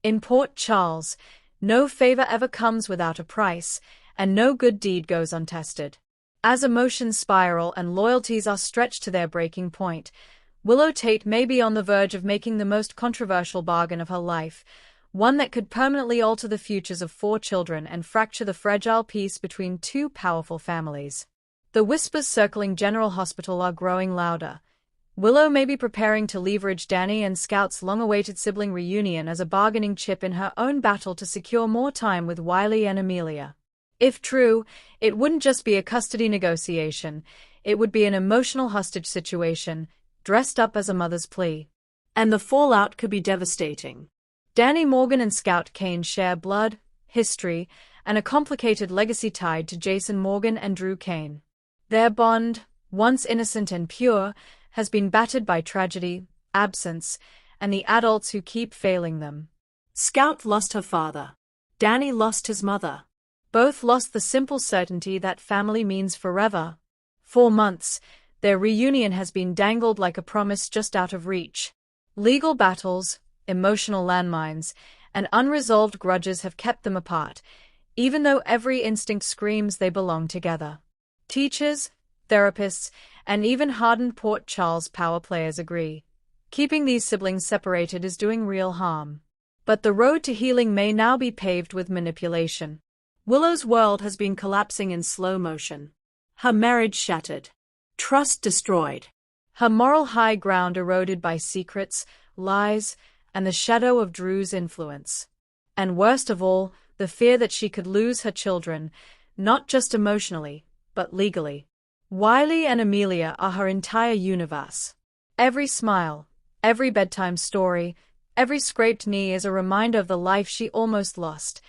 In Port Charles, no favor ever comes without a price, and no good deed goes untested. As emotions spiral and loyalties are stretched to their breaking point, Willow Tate may be on the verge of making the most controversial bargain of her life, one that could permanently alter the futures of 4 children and fracture the fragile peace between 2 powerful families. The whispers circling General Hospital are growing louder. Willow may be preparing to leverage Danny and Scout's long-awaited sibling reunion as a bargaining chip in her own battle to secure more time with Wiley and Amelia. If true, it wouldn't just be a custody negotiation, it would be an emotional hostage situation, dressed up as a mother's plea. And the fallout could be devastating. Danny Morgan and Scout Kane share blood, history, and a complicated legacy tied to Jason Morgan and Drew Kane. Their bond, once innocent and pure, has been battered by tragedy, absence, and the adults who keep failing them. Scout lost her father. Danny lost his mother. Both lost the simple certainty that family means forever. For months, their reunion has been dangled like a promise just out of reach. Legal battles, emotional landmines, and unresolved grudges have kept them apart, even though every instinct screams they belong together. Teachers, therapists, and even hardened Port Charles power players agree. Keeping these siblings separated is doing real harm. But the road to healing may now be paved with manipulation. Willow's world has been collapsing in slow motion. Her marriage shattered. Trust destroyed. Her moral high ground eroded by secrets, lies, and the shadow of Drew's influence. And worst of all, the fear that she could lose her children, not just emotionally, but legally. Wiley and Amelia are her entire universe. Every smile, every bedtime story, every scraped knee is a reminder of the life she almost lost,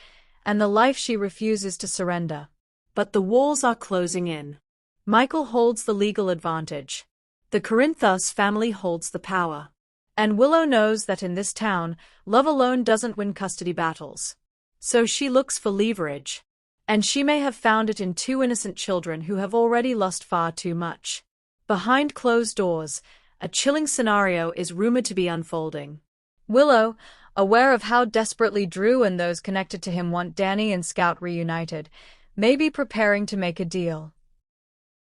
and the life she refuses to surrender. But the walls are closing in. Michael holds the legal advantage. The Corinthos family holds the power. And Willow knows that in this town, love alone doesn't win custody battles. So she looks for leverage. And she may have found it in 2 innocent children who have already lost far too much. Behind closed doors, a chilling scenario is rumored to be unfolding. Willow, aware of how desperately Drew and those connected to him want Danny and Scout reunited, may be preparing to make a deal.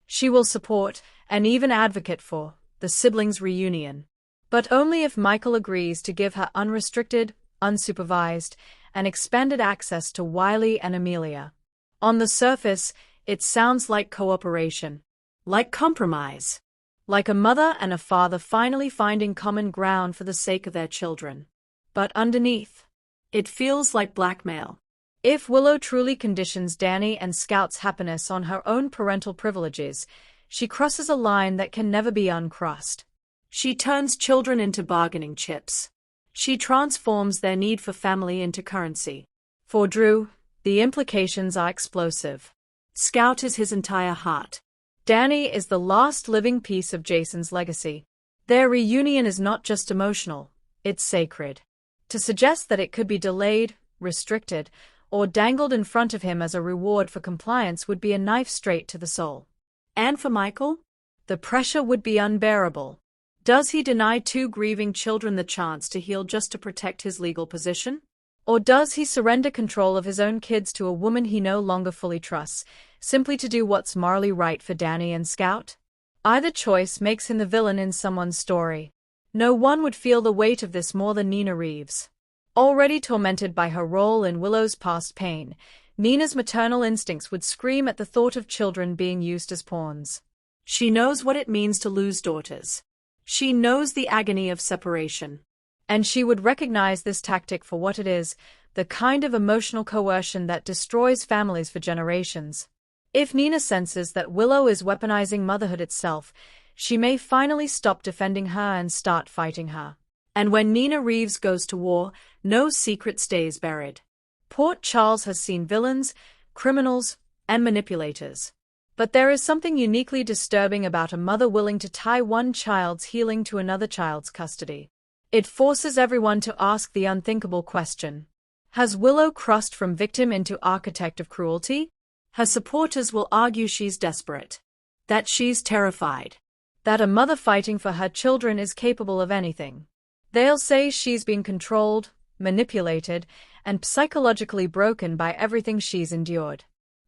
She will support, and even advocate for, the siblings' reunion. But only if Michael agrees to give her unrestricted, unsupervised, and expanded access to Wiley and Amelia. On the surface, it sounds like cooperation. Like compromise. Like a mother and a father finally finding common ground for the sake of their children. But underneath, it feels like blackmail. If Willow truly conditions Danny and Scout's happiness on her own parental privileges, she crosses a line that can never be uncrossed. She turns children into bargaining chips. She transforms their need for family into currency. For Drew, the implications are explosive. Scout is his entire heart. Danny is the last living piece of Jason's legacy. Their reunion is not just emotional, it's sacred. To suggest that it could be delayed, restricted, or dangled in front of him as a reward for compliance would be a knife straight to the soul. And for Michael? The pressure would be unbearable. Does he deny 2 grieving children the chance to heal just to protect his legal position? Or does he surrender control of his own kids to a woman he no longer fully trusts, simply to do what's morally right for Danny and Scout? Either choice makes him the villain in someone's story. No one would feel the weight of this more than Nina Reeves. Already tormented by her role in Willow's past pain, Nina's maternal instincts would scream at the thought of children being used as pawns. She knows what it means to lose daughters. She knows the agony of separation. And she would recognize this tactic for what it is, the kind of emotional coercion that destroys families for generations. If Nina senses that Willow is weaponizing motherhood itself, she may finally stop defending her and start fighting her. And when Nina Reeves goes to war, no secret stays buried. Port Charles has seen villains, criminals, and manipulators. But there is something uniquely disturbing about a mother willing to tie one child's healing to another child's custody. It forces everyone to ask the unthinkable question. Has Willow crossed from victim into architect of cruelty? Her supporters will argue she's desperate. That she's terrified. That a mother fighting for her children is capable of anything. They'll say she's been controlled, manipulated, and psychologically broken by everything she's endured.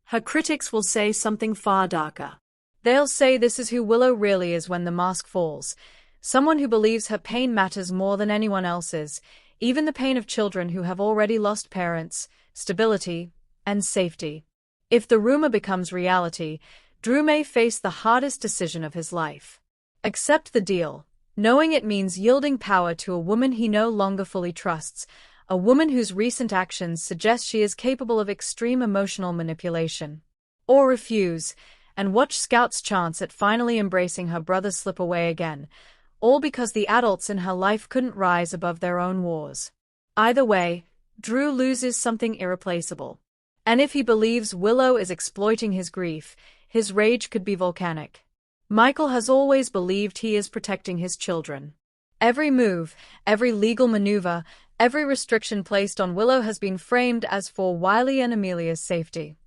Her critics will say something far darker. They'll say this is who Willow really is when the mask falls, someone who believes her pain matters more than anyone else's, even the pain of children who have already lost parents, stability, and safety. If the rumor becomes reality, Drew may face the hardest decision of his life. Accept the deal, knowing it means yielding power to a woman he no longer fully trusts, a woman whose recent actions suggest she is capable of extreme emotional manipulation. Or refuse, and watch Scout's chance at finally embracing her brother slip away again, all because the adults in her life couldn't rise above their own wars. Either way, Drew loses something irreplaceable. And if he believes Willow is exploiting his grief, his rage could be volcanic. Michael has always believed he is protecting his children. Every move, every legal maneuver, every restriction placed on Willow has been framed as for Wiley and Amelia's safety.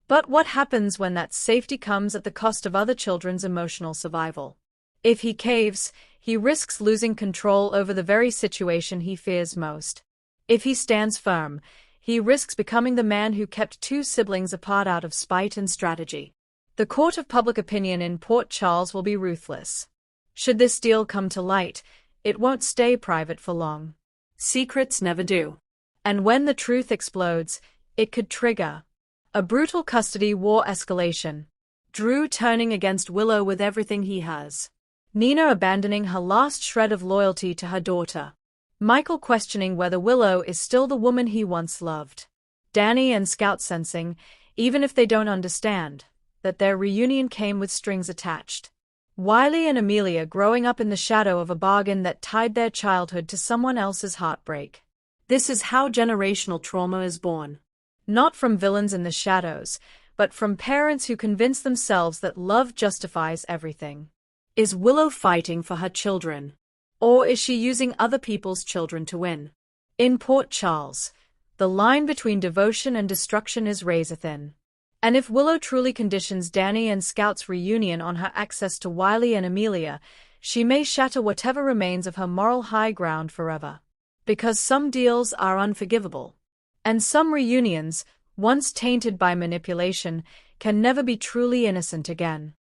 But what happens when that safety comes at the cost of other children's emotional survival? If he caves, he risks losing control over the very situation he fears most. If he stands firm, he risks becoming the man who kept two siblings apart out of spite and strategy. The court of public opinion in Port Charles will be ruthless. Should this deal come to light, it won't stay private for long. Secrets never do. And when the truth explodes, it could trigger a brutal custody war escalation. Drew turning against Willow with everything he has. Nina abandoning her last shred of loyalty to her daughter. Michael questioning whether Willow is still the woman he once loved. Danny and Scout sensing, even if they don't understand, that their reunion came with strings attached. Wiley and Amelia growing up in the shadow of a bargain that tied their childhood to someone else's heartbreak. This is how generational trauma is born. Not from villains in the shadows, but from parents who convince themselves that love justifies everything. Is Willow fighting for her children? Or is she using other people's children to win? In Port Charles, the line between devotion and destruction is razor-thin. And if Willow truly conditions Danny and Scout's reunion on her access to Wiley and Amelia, she may shatter whatever remains of her moral high ground forever. Because some deals are unforgivable. And some reunions, once tainted by manipulation, can never be truly innocent again.